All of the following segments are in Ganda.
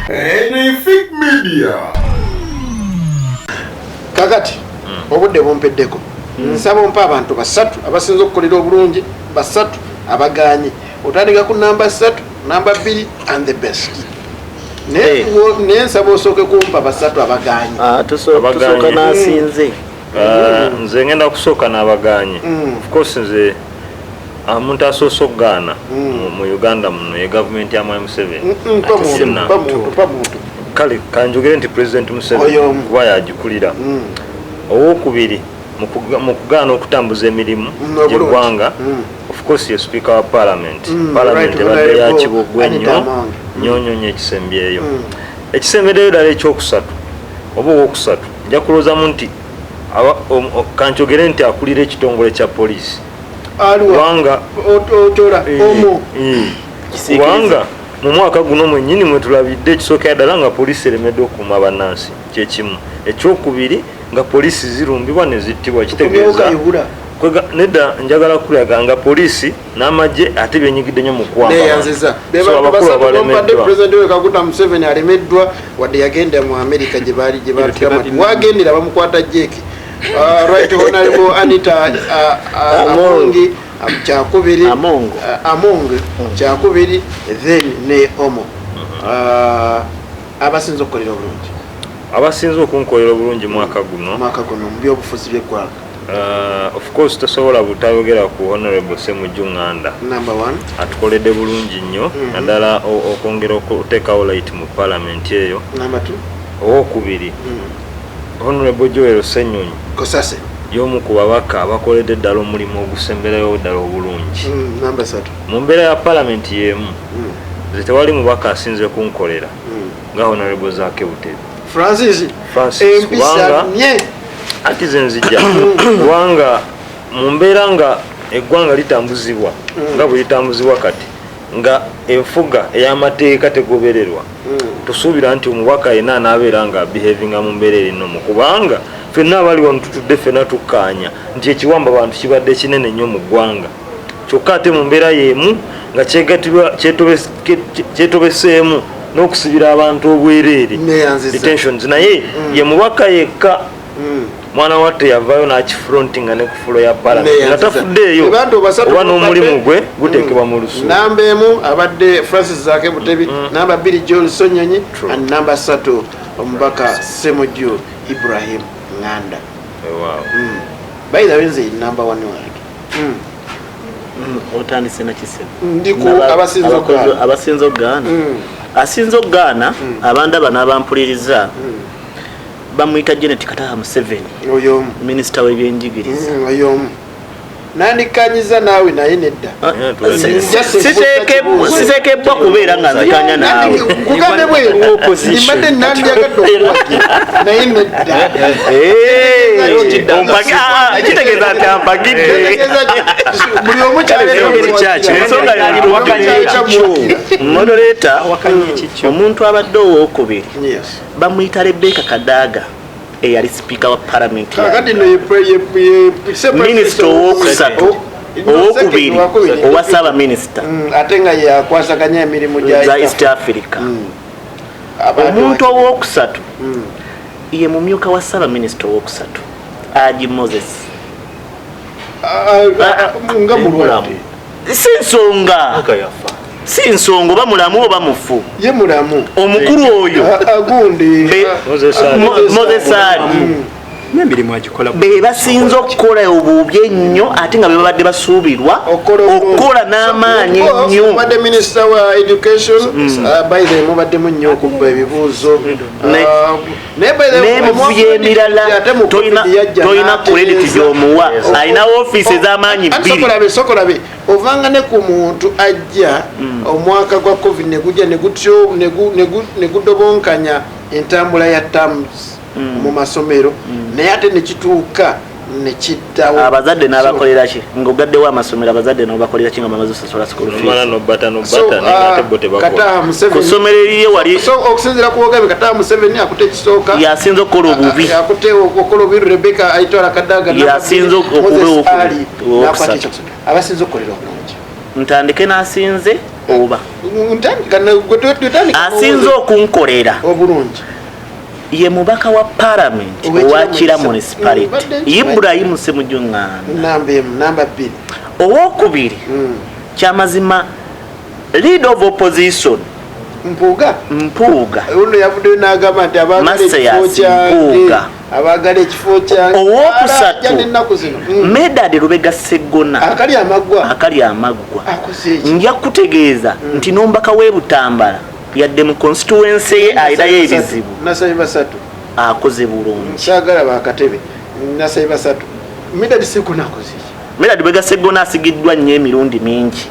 Fake media. Kakati obudde bumpeddeko nsaba ompa abantu basatu abasinza okukolera obulungi basatu abaganye otandika ku namba 3 namba 2 and the best ne nsaba osooke kumpa basatu abaganye tusooka n'asinze nze ngenda kusooka n'abaganye of course nze omuntu asoose okugaana mu Uganda muno ye gavumenti ya Mwai Museveni kale kanjogere nti President Museveni kuba yagikulira owokubiri mu kugaana okutambuza emirimu gy'eggwanga of course ye speaker wa parliament ebadde yakibogwa ennyo nyonyonya ekisembyeyo ekisembeddeyo ddala ekyokusatu oba owokusatu nja kuloozamu nti kanjogere nti akulira ekitongole kya poliisi kubanga mu mwaka guno mwennyini mwe tulabidde ekisookera ddala nga poliisi eremedde okuuma bannansi kyekimu ekyokubiri nga poliisi zirumbibwa ne zittibwa kitegeeza nedda njagala kulaga nga poliisi n'amagye ate byenyigidde nnyo mu kuwambapresident Kaguta Museveni alemeddwa wadde yagenda mu Amerika gye wagendera bamukwata jeeki right honorable Anita Amongi kyakubiri Among kyakubiri then ne Omo abasinze okukolera obulungi abasinze okunkolera obulungi mwaka guno mu byobufuzi by'eggwanga of course tosobola butayogera ku honorable Semujju Nganda number 1 atukoledde bulungi nnyo naddala okwongera okuteekawo light mu parliament eyo number 2 owokubiri honorable Joel Senyonyi Kosase y'omu ku babaka abakoledde ddala omulimu ogusemberayo ddala obulungi number 3 mu mbeera ya parliament y'emu nze tewali mubaka asinze kunkolera nga honorable Zaake Butebi Francis kubanga ati ze nzijja kubanga mu mbeera nga eggwanga litambuzibwa nga bwe litambuzibwa kati nga enfuga ey'amateeka tegobererwa tusuubira nti omubaka yenna anaabeera nga behavinga mu mbeera erinomu kubanga ffenna abali wano tutudde ffenna tukkaanya nti ekiwamba abantu kibadde kinene nnyo mu ggwanga kyokka ate mu mbeera y'emu nga kyetobeseemu n'okusibira abantu obwereere detentions naye ye mubaka yekka mwana watte yavaayo n'akifrontinga ne ku fulo ya parliament nga tafuddeeyo oba n'omulimu gwe guteekebwa mu lusuku namba emu abadde Francis Zaake Butebi namba 2 Joel Sonyonyi and namba 3 omubaka Semujju Ibrahim Nganda by the way nze namba 1 wange otandise na kisebo ndiku abasinze okugaana asinze okugaana abanda n'abampuliriza bamuyita Janet Kataha Museveni oyo minisita w'ebyenjigiriza oyo nandikanyiza naawe naye nedda siteekebwa kubeera nga nzikanya naawe kugambe bwerumbadde nandyagadde okuwagira naye nedda kitegeeza nti ampagidde buli omu ensonga moderator omuntu abadde owokubiri bamuyita Rebecca Kadaga eyali speaker wa parliament minisita owokusatu owokubiri owa ssaaba minisita ate nga yakwasaganya emirimu za East Africa omuntu owokusatu ye mumyuka wa ssaaba minisita owokusatu Haji Moses nga mulwadde si nsonga oba mulamu oba mufu ye mulamu omukulu oyo agundi Moses Ali n'emirimu agikola be basinze okukola obubi ennyo ate nga be babadde basuubirwa okukola n'amaanyi ennyo badde minisita wa education by the mubaddemu nnyo okubba ebibuuzo n'ebivuyo emirala tolina credit gy'omuwa alina ofiisi ez'amaanyi bbiri sokolabe ovanga ne ku muntu ajja omwaka gwa covid negujja negudobonkanya entambula ya terms mu masomero naye ate nekituuka nekiddawo abazadde n'abakolera ki ng'ogaddewo amasomero abazadde n'obakolera ki nga bamaze osasula school fees ku ssomero eriye wali okusinziira ku Ogabe Kataha Museveni akutte ekisooka yasinze okukola obubi akutte okukola obubi Rebecca ayitwala Kadaga yasinze okuba owokusatu abasinze okukolera obulungi ntandike n'asinze oba asinze okunkolera obulungi ye mubaka wa parliament owakira municipality Ibrahim Semujungana namba 2 owokubiri kyamazima lead of opposition mpuuga ono yavuddeyo n'agamba nti abaagala ekifo kyange owokusatu Medad Lubega Sseggona akali amaggwa nja kutegeeza nti n'ombaka w'e Butambala yadde mu constituency ye ayirayo ebizibu nasayi basatu akoze bulungi nkyagala bakatebe nasayi basatu Medad Sseggona akoze Medad Lubega Sseggona asigiddwa nnyo emirundi mingi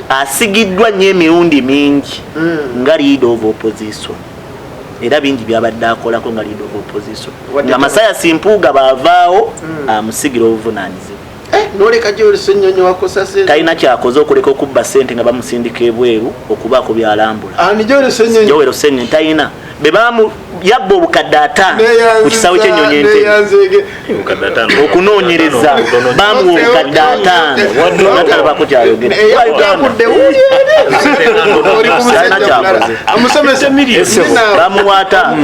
asigiddwa nnyo emirundi mingi nga leader of opposition era bingi byabadde akolako nga leader of opposition nga Masaya Simpuuga baavaawo amusigira obuvunaanyizibwa noleka gyolesa ennyonyo wakosa sente talina kyakoze okuleka okubba ssente nga bamusindika ebweru okubaako byalambula gyolesa ennyonyo talina be yabba obukadde 5 ku kisawo ky'ennyonyi ente okunoonyereza bamuwa obukadde 5 natalabako kyayogera bamuwaata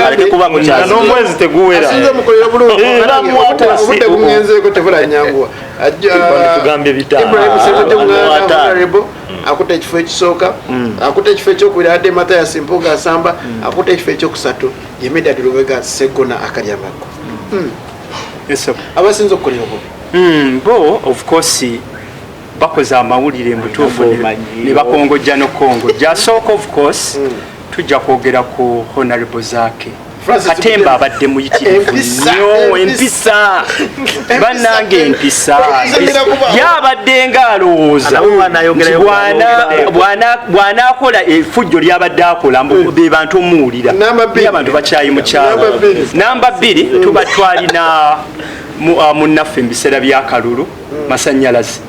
aleke kubako n'omwezi teguwera obudde bugenzeeko tebulanyanguwa tugambye akuta ekifo ekisooka akuta ekifo ekyokubiri adde Mataya Simpuuga asamba akuta ekifo ekyokusatu ye Medad Lubega Sseggona akali amaggo abasinza okukolera obubi bo of course bakoze amawulire mutuufu ne bakongojja n'okongojja asooka of course tujja kwogera ku honorable Zaake Katemba abadde muyitirivu nnyo empisa bannange empisa yabadde nga alowooza bw'anaakola effujjo lyabadde akola be bantu omuwulira abantu bakyayi mu kyalo namba 2 tuba twalina munnaffe mu biseera by'akalulu masannyalaze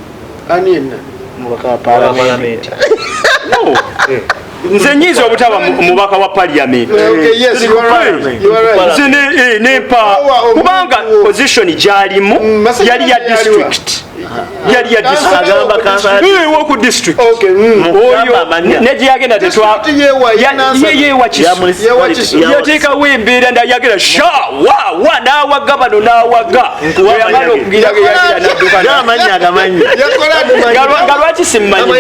nze nyiza obutaba mubaka wa parliament nempa kubanga position gyalimu yali ya district woku district oyo nejyagenda yateekawo embeera ndayagera sha wa nawaga bano nawaga yamala okugiraga nga lwaki simmanyi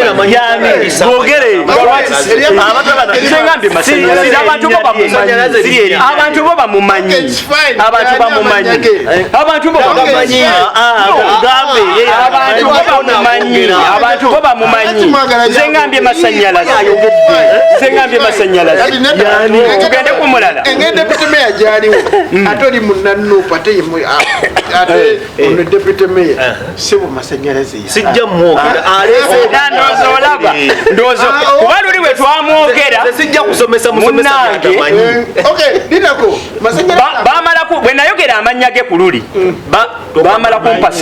abantu bo bamumanyi nze ngambye masannyalaze tugende ku mulala deputy mayor gyaliwo ate oli munnanuupu ate ono deputy mayor sibu masannyalaze sijja mwogera olaba kuba luli bwe twamwogera sijja kusomesa munange bamalaku bwe nayogera amannya ge ku luli bamala kumpa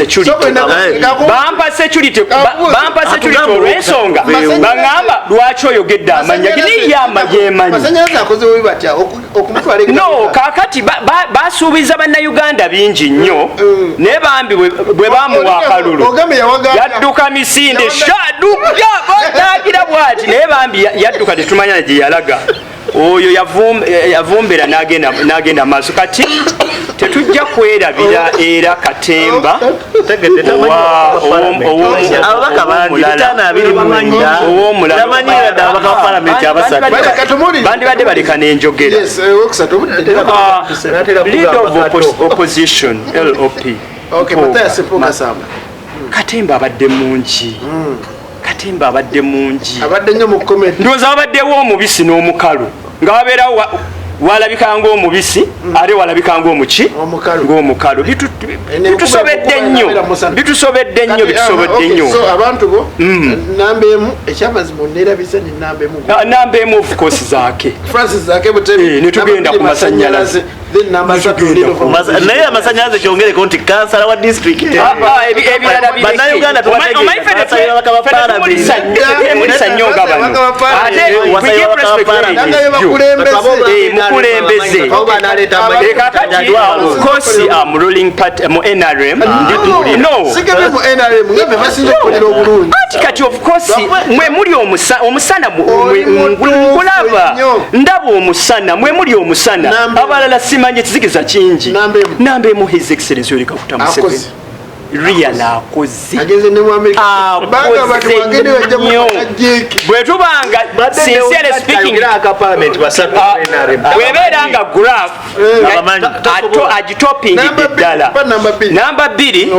security olw'ensonga baŋŋamba lwaki oyogedde amanya no kakati basuubiza bannayuganda bingi nnyo naye bambi bwe bamuwa akalulu yadduka misinde nagira bwati naye bambi yadduka tetumanya gye yalaga oyo yavumbera n'agenda maaso kati tetujja kwerabira era Katemba bandibadde baleka n'enjogera leader of opposition LOP Katemba abadde mungi ndowooza abaddewo omubisi n'omukalu nga wabeerawo walabikanga omubisi ate walabikanga omuki ng'omukalu bitusobedde nnyo abantu bo namba emu ekyamazima oneerabisa ne namba emu of course Zaake netugenda ku masannyalaze naye amasannyalaze kyongereko nti kansala wa district ebirala bannayuganda temulisa nnyo nnyo nga bano ate we give respect mukulembeze of course am ruling party mu NRM no kati of course mwe muli omusana nkulaba ndaba omusana mwe muli omusana abalala simanye kizikiza kingi nambe mu his excellency Yoweri Kaguta Museveni real akoze bwe tubanga sincerely speaking webeeranga graph agitopingidde ddala namba 2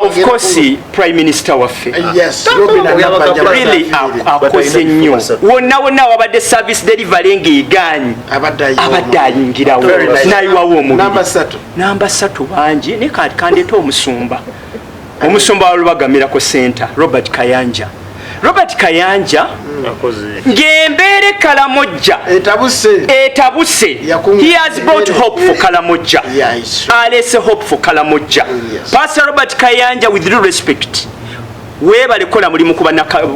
of course prime minister waffe really akoze nnyo wonna wonna wabadde service delivery ng'egaanyi abadde ayingirawo nayiwawo omubiri namba 3 bangi ne kati kandeeta omusumba wa Lubagamirako Center Robert Kayanja ng'embeera Kalamojja etabuse he has brought hope for Kalamojja alese hope for Kalamojja Pastor Robert Kayanja with due respect weebale kola mulimu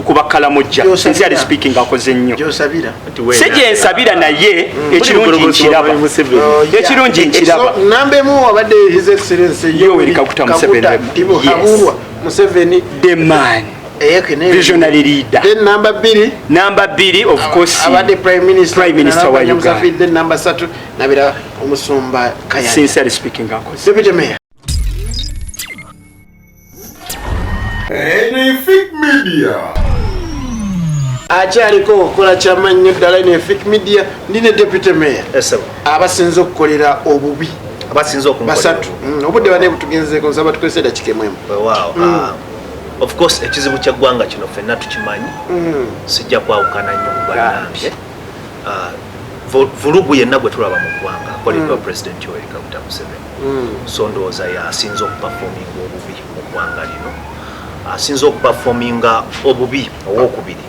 kuba Kalamojja sincerely speaking akoze nnyo sije nsabira naye ekirungi nkiraba nambemu wabadde his excellency Yoweri Kaguta Museveni the man visionary leader then number 2 of course abadde prime minister wa Uganda then number 3 nabira omusumba Kayanja sincerely speaking akoze deputy mayor Efik Media. Akyaliko okola kyamannyo ddala Efik Media ndine deputy mayor. Abasinze okukolera obubi. Basatu. Obudde bane butugenzeeko nsaba tukozesa dakika emu. Of course ekizibu kya ggwanga kino ffenna tukimanyi. Sijja kwawukana nnyo kubalambye. Vulugu yenna gwe tulaba mu ggwanga akoleddwa President Yoweri Kaguta Museveni. So ndowooza yasinze okupafominga obubi mu ggwanga lino. Asinze okupafominga obubi owokubiri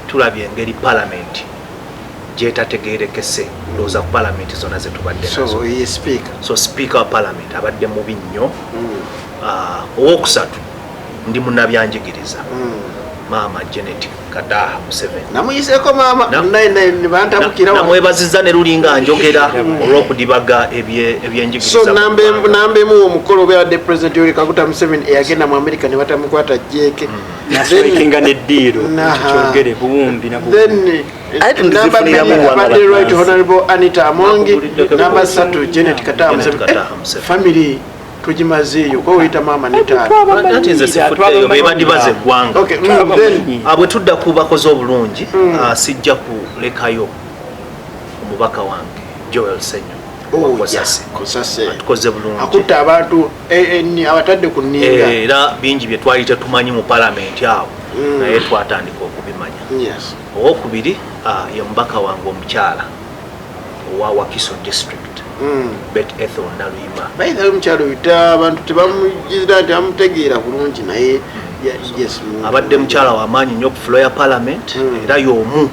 tulabye engeri palamenti gyetategeerekese ndowooza ku palamenti zonna zetubadde nazo so speaker wa palamenti abadde mubi nnyo owokusatu ndi munnabyanjigiriza maama Janet Kadaha Museveni namuyiseko maama namwebaziza ne lulinga njogera olw'okudibaga ebyenjigiriza so nambemu omukolo obadde president Yoweri Kaguta Museveni eyagenda mu America ne batamukwata jeke naswekinga neddiiro kyogere buwumbi abadde right honorable Anita Amongi namba 3 Janet Kadaha Museveni family tujimazeeyo ko oyita maama bebadibaza eggwanga bwe tudda ku bakozi obulungi sijja kulekayo omubaka wange Joel Senyo atukoze bulungi akutta abantu abatadde ku nninga era bingi bye twali tetumanyi mu palamenti awo naye twatandika okubimanya owokubiri ye mubaka wange omukyala owa Wakiso district Bet Ethel Naluyima bayita omukyalo bita abantu tebamujizira nti amutegeera bulungi naye abadde mukyala w'amaanyi nnyo ku floor ya parliament era y'omu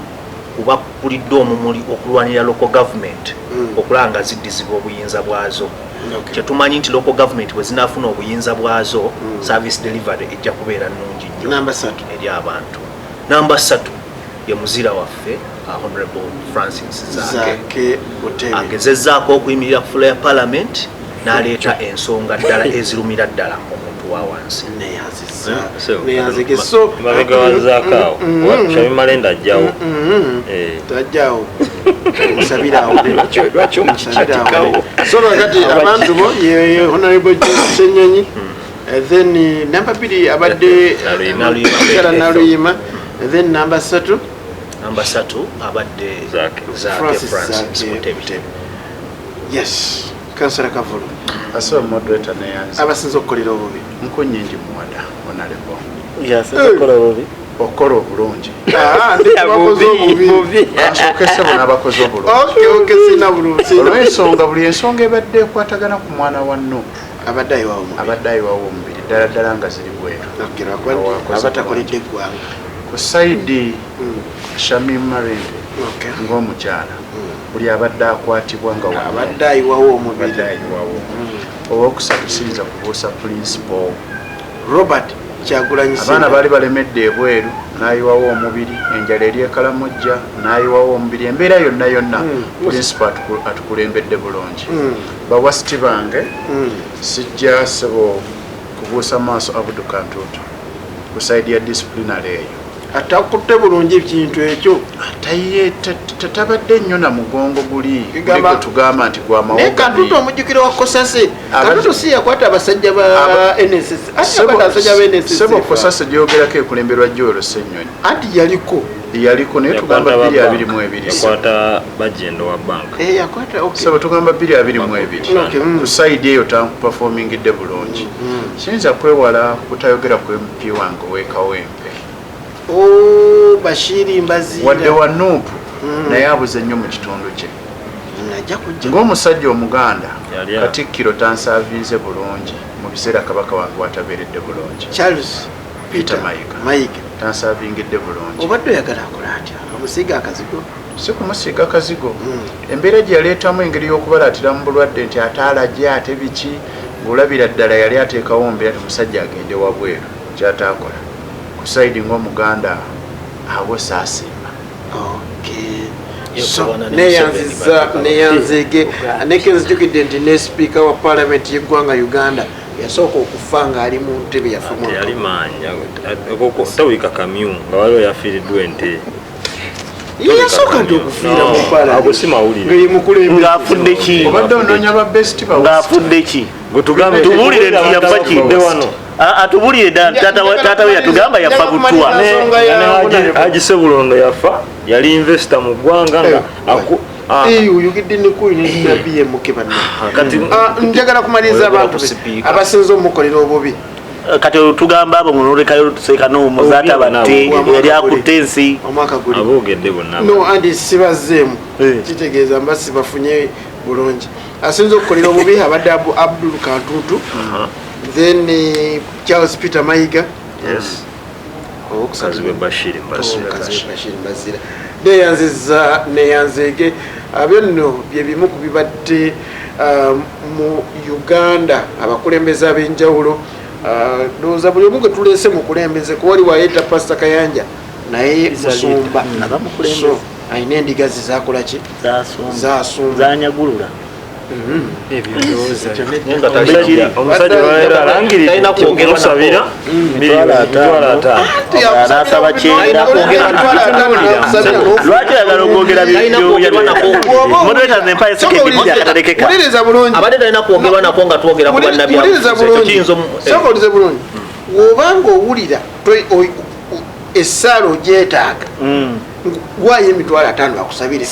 kuba kulidde omumuli okulwanira local government okulaba nga ziddizibwa obuyinza bwazo kyetumanyi nti local government bwe zinaafuna obuyinza bwazo service delivery ejja kubeera nnungi nnyo eri abantu namba 3 ye muzira waffe Honorable Francis Zake agezezzaako okuyimirira ku floor ya parliament n'aleeta ensonga ddala ezirumira ddala omuntu wa wansi mabega wa Zake awo Shabimalenda ajjawo tajjawo musabirawo so kati abantu bo ye Honorable Senyonyi then namba 2 abadde Naluyima then namba 3 abadde Francis Mutebe. Yes, Councillor Kavulu. Aso moderator neyanze. Abasinze okukolera obubi. Nkunyingi muwada onalebo. Yes, okukola obubi. Okola obulungi. Ndi abakozi obubi. Asokese bonna abakozi obulungi. Okay, sina bulungi. Olw'ensonga buli ensonga ebadde ekwatagana ku mwana wa Nuhu. Abadde ayiwawo omubiri. Ddala nga ziri bweru. Abatakoledde eggwanga. Ku saidi Shamim Marende ng'omukyala buli abadde akwatibwa nga abadde ayiwawo omubiri owokusatu siyinza kubuusa principal Robert abaana baali balemedde ebweru nayiwawo omubiri enjala eri ekalamujja nayiwawo omubiri embeera yonna principal atukulembedde bulungi bawasiti bange sijja sebo kubuusa maaso abudu kantuutu ku saidi ya disciplinary eyo atakutte bulungi ekintu ekyo taye tatabadde nnyo na mugongo guli tugamba nti naye kantuutu omujjukiro wa kosase kantuutu si yakwata abasajja ba sebo kosase gyogerako ekulemberwa jolo Ssennyonyi anti yaliko naye tugamba 222 sebo tugamba 222 ku saidi eyo tampafomingidde bulungi kiyinza kwewala kutayogera ku MP wange owekawempe Bashiri Mbazira wadde wa Nuupu naye abuze nnyo mu kitundu kye ng'omusajja omuganda Katikkiro tansaavinze bulungi mu biseera kabaka wange watabeeredde bulungi Charles Peter Mayiga tansaavingidde bulungi obadde oyagala akola atya amusiiga akazigo si kumusiiga akazigo embeera gye yaleetamu engeri y'okubalaatira mu bulwadde nti ate alajje ate biki ng'olabira ddala yali ateekawo mbeera tumusajja agende wabweru kyataakola kusaidi ng'omuganda awo saasimba neyanzege nekenzijukidde nti ne speaker wa parliament y'eggwanga Uganda yasooka okufa ng'ali mu ntebe yali manya tawika kamyu nga waliwo yafiiriddwa ente yasooka nti okufiira mu parliament ng'afudde ki obadde onoonya ba best ng'afudde ki tubulire nti yafa kidde wano atubulire taata we yatugamba yafa butwa Haji Sebulondo yafa yali investor mu ggwanga nga oyogedde njagala kumaliriza abantu abasinze omukolera obubi kati tugamba abo nolekayo tuseka n'omuzaata batte yali akutte ensi aboogedde bonna no andi sibazeemu kitegeeza mba sibafunye bulungi asinze okukolera obubi abadde Abdul Kantuutu then Charles Peter Mayiga Bashir Mbazira neyanzege byonno bye bimu ku bibadde mu Uganda abakulembeze ab'enjawulo ndowooza buli omu gwe tuleese mu kulembeze kuba wali wayeta Pastor Kayanja naye musumba ayina endiga ze zakola ki zasumba zanyagulula omusajja alangirira omusabira nasaba kyenda lwaki oyagala okwogera abadde talina kwogerwa nako nga twogera ku bannabyabulize bulungi wobanga owulira essaala ogyetaaga gwayo emitwalo 5 akusabire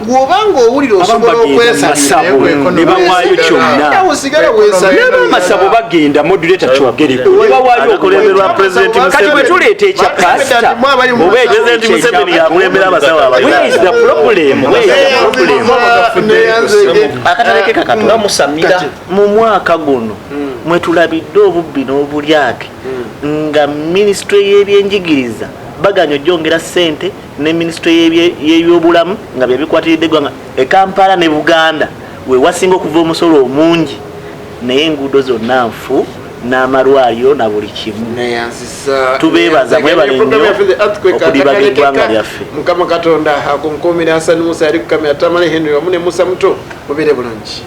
gwobanga owulira osobola okwesanebawayo kyonnamasabo bagenda moduleta kyogerekoleberwa kati bwetuleeta ekya pasita President Museveni yakulembera abasawo abamusamira mu mwaka guno mwetulabidde obubbi n'obulyake nga minisitule y'ebyenjigiriza baganya ojjongera ssente ne minisitule y'ebyobulamu nga byebikwatiridde eggwanga Kampala ne Buganda we wasinga okuva omusolo omungi naye enguudo zonna nfu n'amalwaliro na buli kimu tubeebaza mwebale nnyo okulibaga eggwanga lyaffe Mukama Katonda akunkuumira Hassan Musa yali ku kamera Tamale Henry wamu ne Musa Muto mubire bulungi